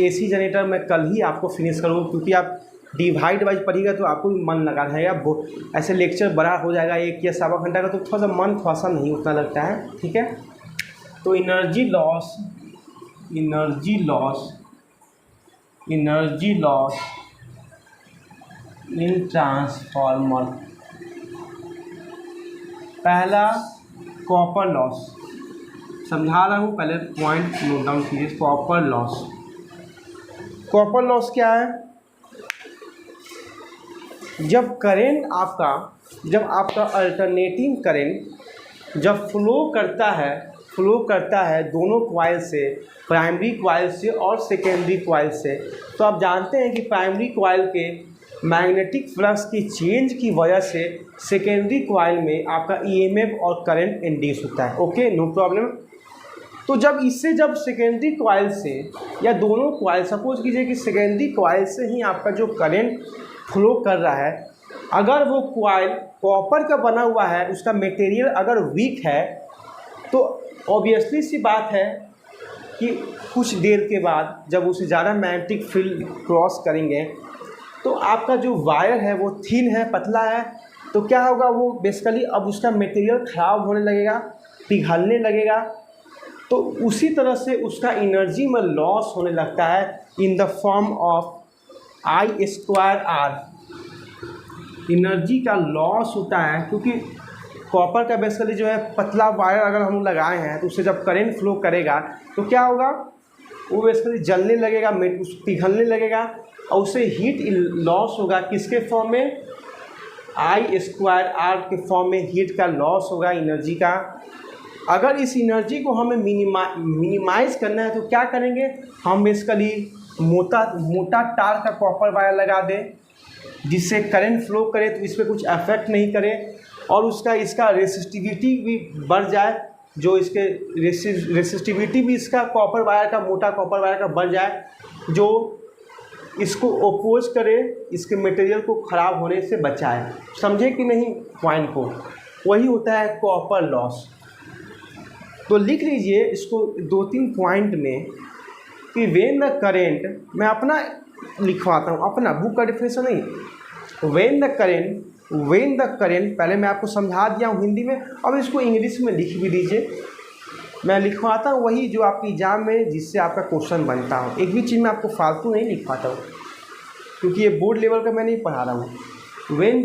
AC जनरेटर मैं कल ही आपको फिनिश करूँ, क्योंकि आप डिवाइड वाइज पढ़िएगा तो आपको भी मन लगा रहेगा। ऐसे लेक्चर बड़ा हो जाएगा 1 या सवा घंटा का, तो थोड़ा सा मन थोड़ा सा नहीं उतना लगता है, ठीक है। तो एनर्जी लॉस इन ट्रांसफार्मर। पहला कॉपर लॉस, समझा रहा हूँ, पहले पॉइंट नोट डाउन कीजिए। कॉपर लॉस क्या है? जब आपका अल्टरनेटिंग करंट जब फ्लो करता है दोनों क्वाइल से, प्राइमरी क्वाइल से और सेकेंडरी क्वाइल से, तो आप जानते हैं कि प्राइमरी क्वाइल के मैग्नेटिक फ्लक्स की चेंज की वजह से सेकेंडरी क्वाइल में आपका EMF और करंट इंड्यूस होता है। Okay, no problem. तो जब सेकेंडरी क्वाइल से या दोनों क्वाइल, सपोज कीजिए कि सेकेंडरी क्वाइल से ही आपका जो करंट फ्लो कर रहा है, अगर वो क्वाइल कॉपर का बना हुआ है, उसका मटेरियल अगर वीक है, तो ऑब्वियसली सी बात है कि कुछ देर के बाद जब उसे ज़्यादा मैग्नेटिक फील्ड क्रॉस करेंगे तो आपका जो वायर है वो थिन है, पतला है, तो क्या होगा, वो बेसिकली अब उसका मटेरियल ख़राब होने लगेगा, पिघलने लगेगा। तो उसी तरह से उसका एनर्जी में लॉस होने लगता है इन the form of I²R। Energy का लॉस होता है क्योंकि कॉपर का बेसिकली जो है पतला वायर अगर हम लगाए हैं तो उससे जब करंट फ्लो करेगा तो क्या होगा, वो बेसिकली जलने लगेगा, पिघलने लगेगा और उससे हीट लॉस होगा। किसके फॉर्म में? I²R के फॉर्म में हीट का लॉस होगा, एनर्जी का। अगर इस एनर्जी को हमें मिनिमाइज़ करना है तो क्या करेंगे, हम बेसिकली मोटा तार का कॉपर वायर लगा दें जिससे करंट फ्लो करे तो इस पर कुछ इफेक्ट नहीं करे, और इसका रेसिस्टिविटी भी बढ़ जाए, जो इसके रेसिस्टिविटी भी इसका कॉपर वायर का, मोटा कॉपर वायर का बढ़ जाए, जो इसको ओपोज करे, इसके मटेरियल को ख़राब होने से बचाए। समझे कि नहीं पॉइंट को? वही होता है कॉपर लॉस। तो लिख लीजिए इसको 2-3 पॉइंट में कि व्हेन द करेंट, मैं अपना लिखवाता हूँ, अपना बुक का डिफिनेशन नहीं। व्हेन द करेंट पहले मैं आपको समझा दिया हूँ हिंदी में, अब इसको इंग्लिश में लिख भी दीजिए। मैं लिखवाता हूँ वही जो आपकी एग्जाम में जिससे आपका क्वेश्चन बनता हो। एक भी चीज़ मैं आपको फालतू नहीं लिखवाता हूँ क्योंकि ये बोर्ड लेवल का मैं नहीं पढ़ा रहा हूँ। When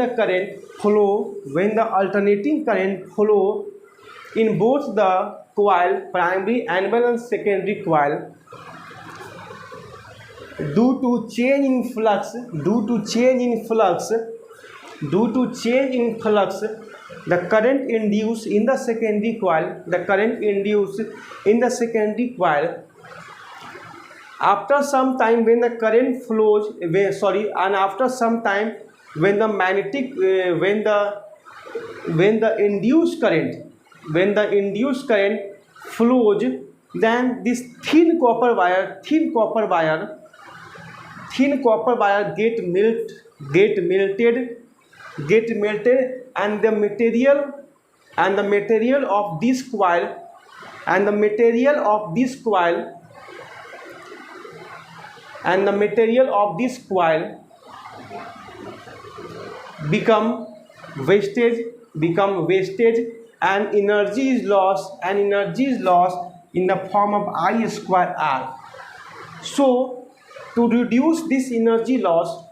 the alternating current flow in both the coil, primary and secondary coil, due to change in flux, the current induced in the secondary coil, after some time when the current flows, and after some time when the magnetic, when the induced current flows, then this thin copper wire get melted, and the material of this coil become wastage, and energy is lost in the form of I²R. So to reduce this energy loss,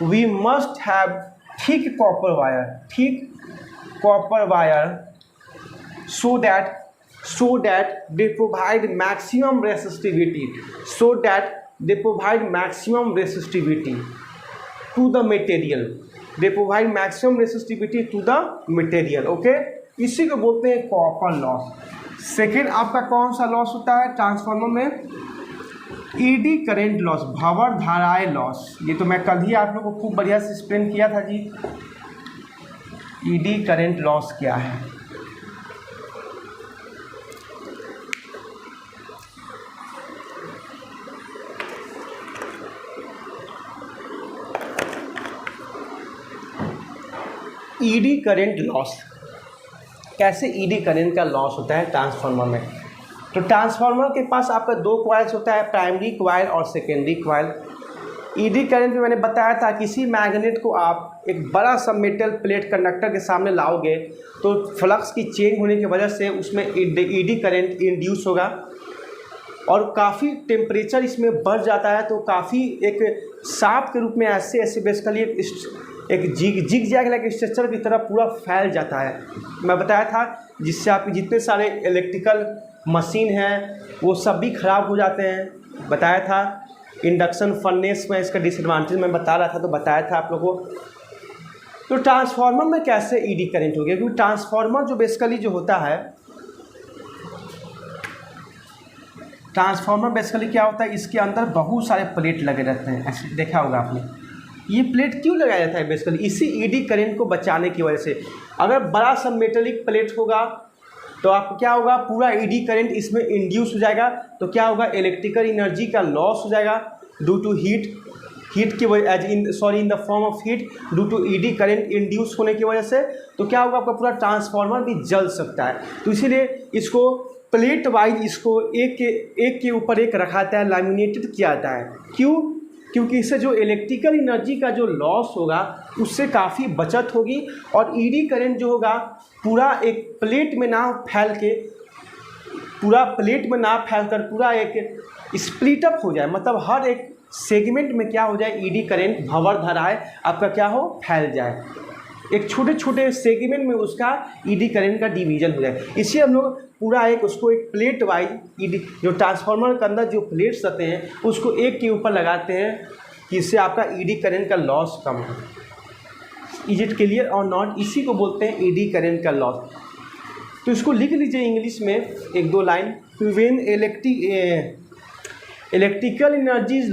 we must have thick copper wire so that they provide maximum resistivity to the material. Okay, इसी को बोलते हैं कॉपर लॉस। सेकेंड आपका कौन सा लॉस होता है ट्रांसफार्मर में? ईडी करंट लॉस, भंवर धाराएं लॉस। ये तो मैं कल ही आप लोगों को खूब बढ़िया से एक्सप्लेन किया था जी। ईडी करंट लॉस क्या है? Eddy current loss. कैसे ईडी करंट का लॉस होता है ट्रांसफार्मर में? तो ट्रांसफार्मर के पास आपका दो कॉइल्स होता है, प्राइमरी कॉइल और सेकेंडरी कॉइल। ईडी करंट में मैंने बताया था किसी मैग्नेट को आप एक बड़ा सा मेटल प्लेट कंडक्टर के सामने लाओगे तो फ्लक्स की चेंज होने की वजह से उसमें ईडी करंट इंड्यूस होगा और काफ़ी टेम्परेचर इसमें बढ़ जाता है, तो काफ़ी एक सांप के रूप में ऐसे ऐसे बेसिकली एक जिग जैग लाइक स्ट्रक्चर की तरह पूरा फैल जाता है। मैं बताया था जिससे आपके जितने सारे इलेक्ट्रिकल मशीन हैं वो सब भी ख़राब हो जाते हैं। बताया था इंडक्शन फर्नेस में इसका डिसएडवांटेज मैं बता रहा था, तो बताया था आप लोगों को। तो ट्रांसफार्मर में कैसे ईडी करंट हो गया? क्योंकि ट्रांसफार्मर जो बेसिकली जो होता है, ट्रांसफार्मर बेसिकली क्या होता है, इसके अंदर बहुत सारे प्लेट लगे रहते हैं। ऐसे देखा होगा आपने। ये प्लेट क्यों लगाया जाता है? बेसिकली इसी ईडी करंट को बचाने की वजह से। अगर बड़ा सा मेटेलिक प्लेट होगा तो आपको क्या होगा, पूरा ईडी करंट इसमें इंड्यूस हो जाएगा, तो क्या होगा, इलेक्ट्रिकल एनर्जी का लॉस हो जाएगा ड्यू टू हीट की वजह in the form of heat due to eddy current induce होने की वजह से। तो क्या होगा, आपका पूरा ट्रांसफार्मर भी जल सकता है। तो इसीलिए इसको प्लेट वाइज इसको एक के ऊपर एक रखा जाता है, लैमिनेटेड किया जाता है। क्यों? क्योंकि इससे जो इलेक्ट्रिकल एनर्जी का जो लॉस होगा उससे काफ़ी बचत होगी और ईडी करंट जो होगा पूरा एक प्लेट में ना फैल के पूरा एक स्प्लिटअप हो जाए, मतलब हर एक सेगमेंट में क्या हो जाए, ईडी करंट भंवर धराए आपका क्या हो, फैल जाए। एक छोटे छोटे सेगमेंट में उसका ईडी करंट का डिवीजन हो जाए। इससे हम लोग पूरा एक उसको एक प्लेट वाइज ईडी जो ट्रांसफार्मर के अंदर जो प्लेट्स रहते हैं उसको एक के ऊपर लगाते हैं कि इससे आपका ईडी करंट का लॉस कम हो। इज इट क्लियर और नॉट? इसी को बोलते हैं ईडी करंट का लॉस। तो इसको लिख लीजिए इंग्लिश में एक दो line. When electrical energy is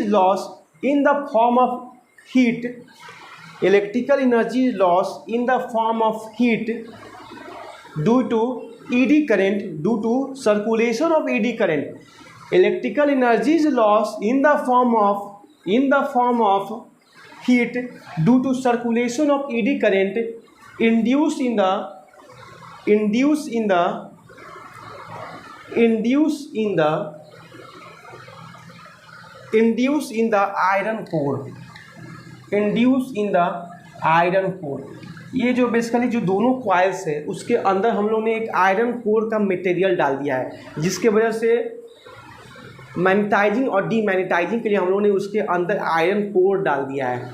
loss in the form of heat, electrical energy is lost in the form of heat due to ED current, due to circulation of ED current. Electrical energy is lost in the form of heat due to circulation of ED current induced in the iron core. Induce in the iron core. ये जो बेसिकली जो दोनों कॉइल्स है उसके अंदर हम लोग ने एक आयरन कोर का मटेरियल डाल दिया है, जिसके वजह से मैग्नेटाइजिंग और डीमैग्नेटाइजिंग के लिए हम लोग ने उसके अंदर आयरन कोर डाल दिया है।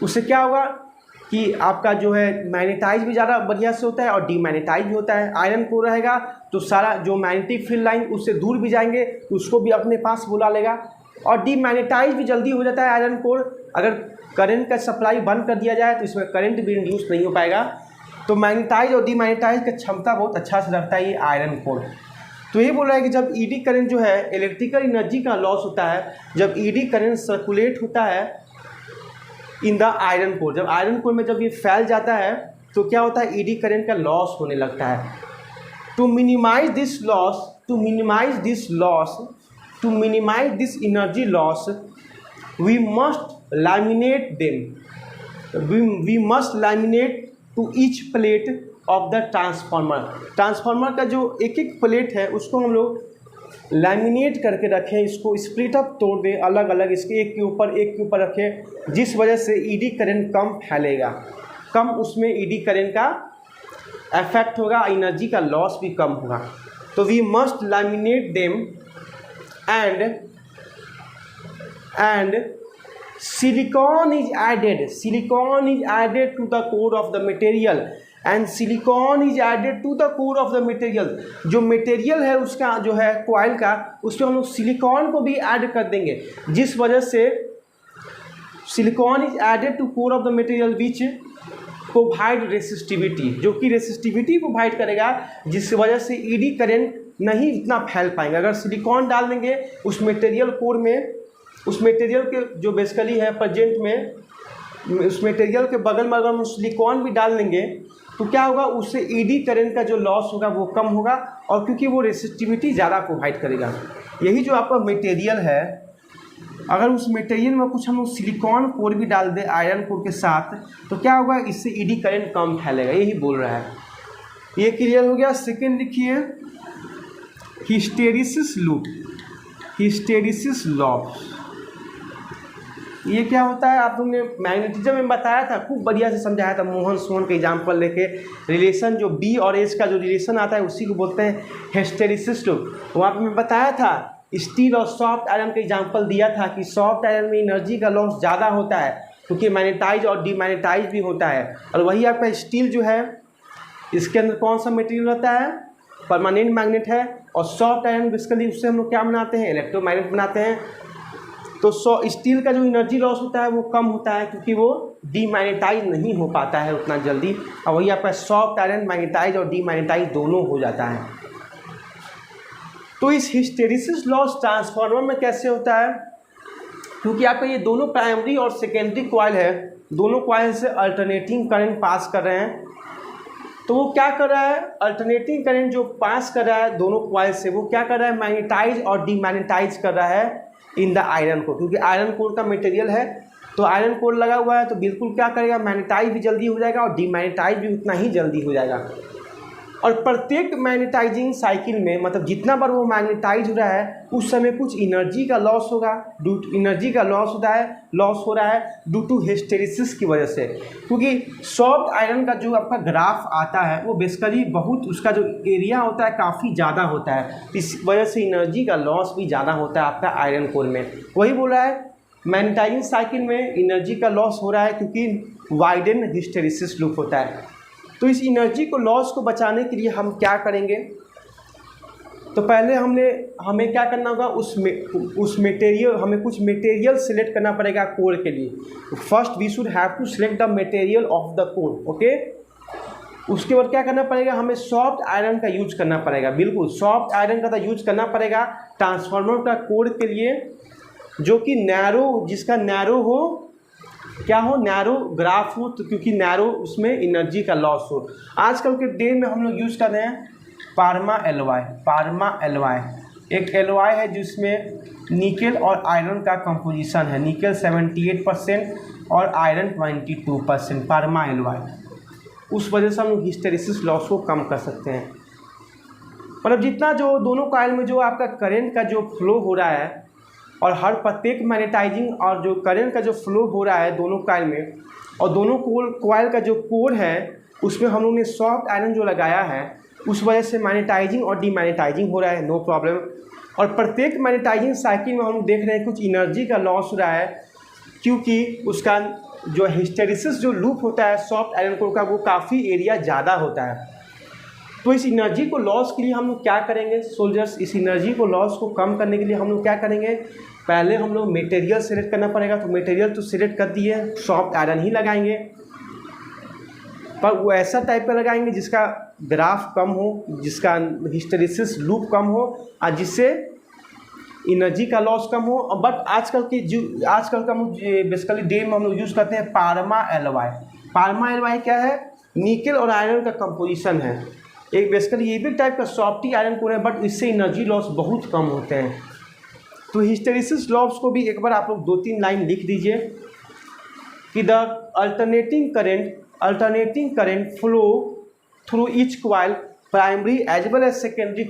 उससे क्या होगा कि आपका जो है मैग्नेटाइज भी ज़्यादा बढ़िया से होता है और डीमैग्नेटाइज भी होता है। आयरन कोर रहेगा तो सारा जो मैग्नेटिक फील्ड लाइन उससे दूर भी जाएंगे तो उसको भी अपने पास बुला लेगा और डीमैग्नेटाइज भी जल्दी हो जाता है आयरन कोर। अगर करंट का सप्लाई बंद कर दिया जाए तो इसमें करंट भी इंड्यूस नहीं हो पाएगा। तो मैग्नेटाइज और डीमैग्नेटाइज की क्षमता बहुत अच्छा से रखता है ये आयरन कोर। तो ये बोल रहा है कि जब ईडी करंट जो है इलेक्ट्रिकल एनर्जी का लॉस होता है, जब ईडी करंट सर्कुलेट होता है इन द आयरन कोर, जब आयरन कोर में जब ये फैल जाता है तो क्या होता है, ईडी करंट का लॉस होने लगता है। To minimize this energy loss we must laminate to each plate of the transformer. Transformer का जो एक एक प्लेट है उसको हम लोग लैमिनेट करके रखें, इसको स्प्लिट अप तोड़ दें, अलग अलग इसके एक के ऊपर रखें, जिस वजह से ईडी करंट कम फैलेगा, कम उसमें ईडी करंट का इफेक्ट होगा, एनर्जी का लॉस भी कम होगा। तो we must laminate them and silicon is added to the core of the material जो मटेरियल है उसका जो है कॉइल का, उसमें हम लोग सिलिकॉन को भी ऐड कर देंगे, जिस वजह से silicon is added to core of the material which provide resistivity, जो कि रेसिस्टिविटी प्रोवाइड करेगा, जिस वजह से ईडी करंट नहीं इतना फैल पाएंगे। अगर सिलिकॉन डाल देंगे उस मटेरियल कोर में, उस मटेरियल के जो बेसिकली है प्रेजेंट में, उस मटेरियल के बगल में अगर हम सिलिकॉन भी डाल देंगे तो क्या होगा, उससे ईडी करंट का जो लॉस होगा वो कम होगा, और क्योंकि वो रेसिस्टिविटी ज़्यादा प्रोवाइड करेगा। यही जो आपका मटेरियल है अगर उस मटेरियल में कुछ हम लोग सिलिकॉन कोर भी डाल दें आयरन कोर के साथ तो क्या होगा, इससे ईडी करंट कम फैलेगा, यही बोल रहा है। ये क्लियर हो गया। सेकेंड लिखिए हिस्टेरिसिस लूप, हिस्टेरिसिस लॉस। ये क्या होता है, आप लोगों ने मैग्नेटिज्म में बताया था, खूब बढ़िया से समझाया था, मोहन सोहन का एग्जाम्पल लेके। रिलेशन जो बी और एच का जो रिलेशन आता है उसी को बोलते हैं हिस्टेरिसिस लूप। वहाँ पे मैं बताया था स्टील और सॉफ्ट आयरन का एग्जाम्पल दिया था कि सॉफ्ट आयरन में एनर्जी का लॉस ज़्यादा होता है क्योंकि मैग्नेटाइज और डीमैग्नेटाइज भी होता है। और वही आपका स्टील जो है इसके अंदर कौन सा मटेरियल रहता है, परमानेंट मैग्नेट है। और सॉफ्ट आयरन बेसिकली उससे हम लोग क्या बनाते हैं, इलेक्ट्रोमैग्नेट बनाते हैं। तो स्टील का जो एनर्जी लॉस होता है वो कम होता है क्योंकि वो डीमैग्नेटाइज नहीं हो पाता है उतना जल्दी। और वही आपका सॉफ्ट आयरन मैग्नेटाइज और डीमैग्नेटाइज दोनों हो जाता है। तो इस हिस्टेरिसिस लॉस ट्रांसफार्मर में कैसे होता है, क्योंकि आपका ये दोनों प्राइमरी और सेकेंडरी कॉइल है, दोनों कॉइल से अल्टरनेटिंग करंट पास कर रहे हैं। तो वो क्या कर रहा है, अल्टरनेटिंग करंट जो पास कर रहा है दोनों कॉइल से, वो क्या कर रहा है, मैग्नेटाइज और डीमैग्नेटाइज कर रहा है इन द आयरन कोर। क्योंकि आयरन कोर का मटेरियल है तो आयरन कोर लगा हुआ है तो बिल्कुल क्या करेगा, मैग्नेटाइज भी जल्दी हो जाएगा और डीमैग्नेटाइज भी उतना ही जल्दी हो जाएगा। और प्रत्येक मैग्नेटाइजिंग साइकिल में, मतलब जितना बार वो मैग्नेटाइज हो रहा है उस समय कुछ एनर्जी का लॉस होगा, एनर्जी का लॉस हो रहा है ड्यू टू हिस्टेरिसिस की वजह से। क्योंकि सॉफ्ट आयरन का जो आपका ग्राफ आता है वो बेसिकली बहुत, उसका जो एरिया होता है काफ़ी ज़्यादा होता है, इस वजह से एनर्जी का लॉस भी ज़्यादा होता है आपका आयरन कोर में। वही बोल रहा है मैग्नेटाइजिंग साइकिल में एनर्जी का लॉस हो रहा है क्योंकि वाइडेन हिस्टेरिसिस लूप होता है। तो इस एनर्जी को लॉस को बचाने के लिए हम क्या करेंगे, तो पहले हमें क्या करना होगा, उस मटेरियल, हमें कुछ मटेरियल सिलेक्ट करना पड़ेगा कोर के लिए। First we should have to select the material of the core, okay. उसके बाद क्या करना पड़ेगा, हमें सॉफ्ट आयरन का यूज करना पड़ेगा, बिल्कुल सॉफ्ट आयरन का यूज करना पड़ेगा ट्रांसफार्मर का कोर के लिए, जो कि नैरो, जिसका नैरो हो, क्या हो, नैरो ग्राफ हो, तो क्योंकि नैरो उसमें एनर्जी का लॉस हो। आजकल के डे में हम लोग यूज़ कर रहे हैं पारमा एलवाई। पारमा एलवाई एक एलवाई है जिसमें निकेल और आयरन का कंपोजिशन है, निकेल 78% और आयरन 22%, पारमा एलवाई। उस वजह से हम लोग हिस्टेरिसिस लॉस को कम कर सकते हैं। मतलब जितना जो दोनों कॉइल में जो आपका करंट का जो फ्लो हो रहा है और हर प्रत्येक मैग्नेटाइजिंग और जो करंट का जो फ्लो हो रहा है दोनों कॉइल में, और दोनों कॉइल का जो कोर है उसमें हम लोग ने सॉफ्ट आयरन जो लगाया है उस वजह से मैग्नेटाइजिंग और डीमैग्नेटाइजिंग हो रहा है, नो प्रॉब्लम। और प्रत्येक मैग्नेटाइजिंग साइकिल में हम देख रहे हैं कुछ एनर्जी का लॉस हो रहा है क्योंकि उसका जो हिस्टेरिसिस जो लूप होता है सॉफ्ट आयरन कोर का वो काफ़ी एरिया ज़्यादा होता है। तो इस एनर्जी को लॉस के लिए हम लोग क्या करेंगे सोल्जर्स, इस एनर्जी को लॉस को कम करने के लिए हम लोग क्या करेंगे, पहले हम लोग मटेरियल सेलेक्ट करना पड़ेगा। तो मटेरियल तो सिलेक्ट कर दिए, सॉफ्ट आयरन ही लगाएंगे, पर वो ऐसा टाइप का लगाएंगे जिसका ग्राफ कम हो, जिसका हिस्टेरिसिस लूप कम हो और जिससे एनर्जी का लॉस कम हो। बट आजकल का बेसिकली डे में हम लोग यूज़ करते हैं पारमा एलवाई। पारमा एलवाई क्या है, निकेल और आयरन का कंपोजिशन है, एक बेसिकली ये भी टाइप का सॉफ्टी आयरन कोर है, बट इससे एनर्जी लॉस बहुत कम होते हैं। तो हिस्टेरिसिस लॉस को भी एक बार आप लोग 2-3 लाइन लिख दीजिए कि the alternating current flow through each coil, primary as well as secondary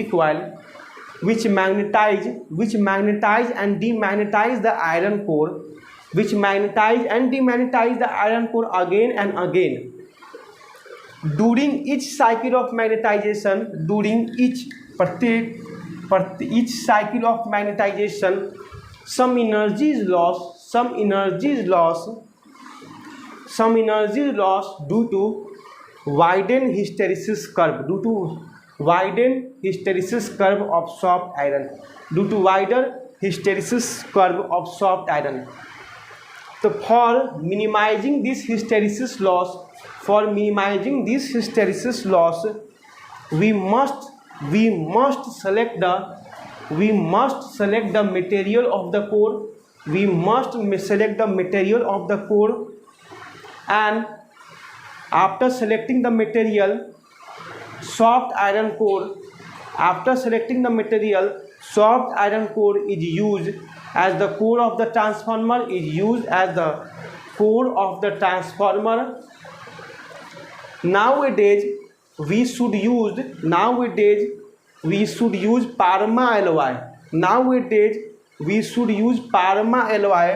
coil, which magnetize and demagnetize the iron core, again and again. During each cycle of magnetization, each cycle of magnetization, some energy is lost due to widen hysteresis curve, of soft iron, due to wider hysteresis curve of soft iron. So for minimizing this hysteresis loss, we must select the material of the core. And after selecting the material, soft iron core soft iron core is used as the core of the transformer, is used as the core of the transformer. Nowadays we should use Parma alloy. Nowadays we should use Parma alloy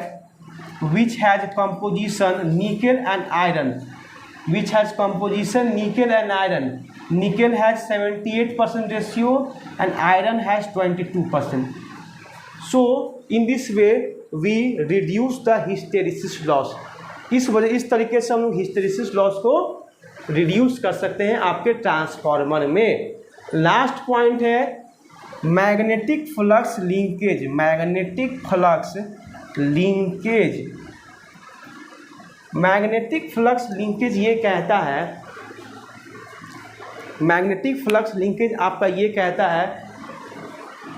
which has composition nickel and iron, which has composition nickel and iron. Nickel has 78% ratio and iron has 22%. So in this way we reduce the hysteresis loss. इस तरीके से हम लोग हिस्टेरिसिस लॉस को रिड्यूस कर सकते हैं आपके ट्रांसफार्मर में। लास्ट पॉइंट है magnetic flux linkage. Magnetic flux linkage, magnetic flux linkage ये कहता है, मैग्नेटिक फ्लक्स लिंकेज आपका ये कहता है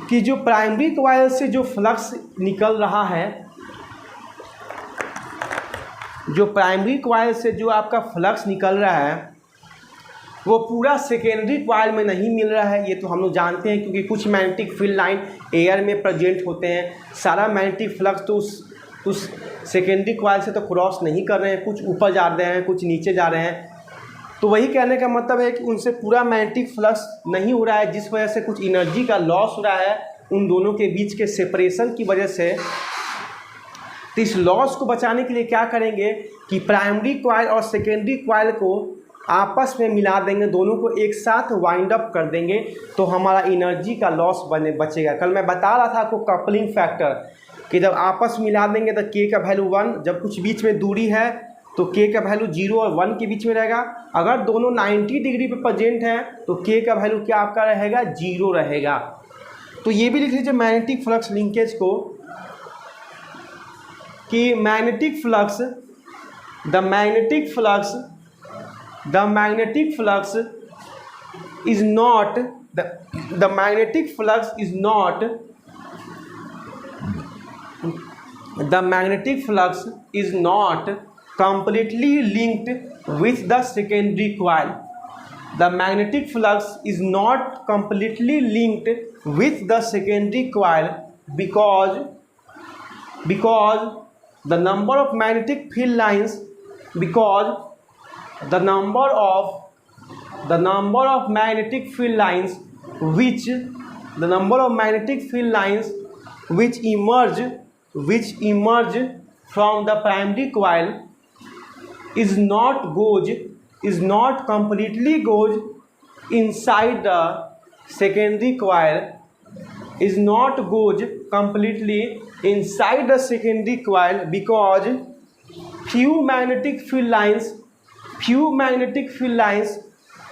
कि जो प्राइमरी कॉइल से जो फ्लक्स निकल रहा है, जो प्राइमरी कॉइल से जो आपका फ्लक्स निकल रहा है वो पूरा सेकेंडरी कॉइल में नहीं मिल रहा है। ये तो हम लोग जानते हैं क्योंकि कुछ मैग्नेटिक फील्ड लाइन एयर में प्रेजेंट होते हैं। सारा मैग्नेटिक फ्लक्स तो उस सेकेंडरी कॉइल से तो क्रॉस नहीं कर रहे हैं, कुछ ऊपर जा रहे हैं, कुछ नीचे जा रहे हैं। तो वही कहने का मतलब है कि उनसे पूरा मैग्नेटिक फ्लक्स नहीं हो रहा है, जिस वजह से कुछ एनर्जी का लॉस हो रहा है उन दोनों के बीच के सेपरेशन की वजह से। तो इस लॉस को बचाने के लिए क्या करेंगे कि प्राइमरी कॉइल और सेकेंडरी कॉइल को आपस में मिला देंगे, दोनों को एक साथ वाइंड अप कर देंगे, तो हमारा एनर्जी का लॉस बचेगा। कल मैं बता रहा था आपको कपलिंग फैक्टर कि जब आपस में मिला देंगे तो के का वैल्यू 1, जब कुछ बीच में दूरी है तो के का वैल्यू 0 और 1 के बीच में रहेगा। अगर दोनों 90 डिग्री पे प्रेजेंट हैं तो के का वैल्यू क्या आपका रहेगा, 0 रहेगा। तो ये भी लिख लीजिए मैग्नेटिक फ्लक्स लिंकेज को कि magnetic flux the magnetic flux is not the magnetic flux is not the magnetic flux is not completely linked with the secondary coil. The magnetic flux is not completely linked with the secondary coil because the number of magnetic field lines which emerge from the primary coil is not completely goes inside the secondary coil, is not goes completely inside the secondary coil because few magnetic field lines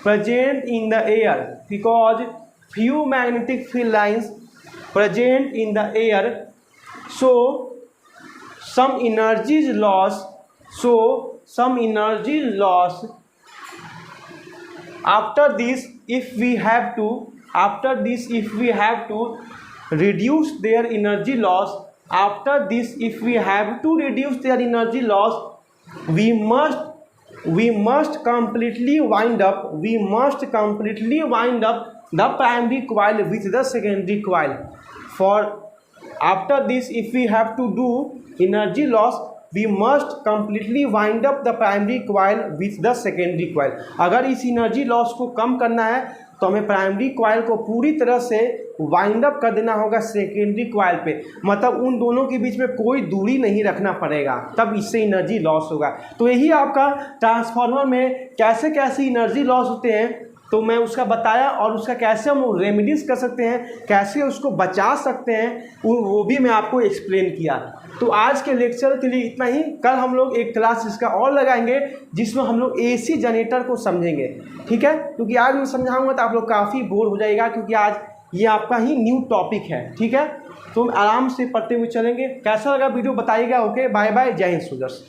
present in the air, because few magnetic field lines present in the air, so some energy is lost. After this if we have to reduce their energy loss, we must completely wind up the primary coil with the secondary coil. After this if we have to do energy loss, we must completely wind up the primary coil with the secondary coil. अगर इस एनर्जी लॉस को कम करना है तो हमें प्राइमरी कॉइल को पूरी तरह से वाइंड अप कर देना होगा सेकेंडरी कॉइल पे, मतलब उन दोनों के बीच में कोई दूरी नहीं रखना पड़ेगा, तब इससे एनर्जी लॉस होगा। तो यही आपका ट्रांसफार्मर में कैसे कैसे एनर्जी लॉस होते हैं तो मैं उसका बताया, और उसका कैसे हम रेमेडीज कर सकते हैं, कैसे उसको बचा सकते हैं, वो भी मैं आपको एक्सप्लेन किया। तो आज के लेक्चर के लिए इतना ही। कल हम लोग एक क्लास इसका और लगाएंगे जिसमें हम लोग एसी जनरेटर को समझेंगे, ठीक है, क्योंकि आज मैं समझाऊंगा तो आप लोग काफ़ी बोर हो जाएगा, क्योंकि आज ये आपका ही न्यू टॉपिक है, ठीक है। तो हम आराम से पढ़ते हुए चलेंगे। कैसा लगा वीडियो बताइएगा। ओके, बाय बाय, जय हिंद स्टूडेंट्स।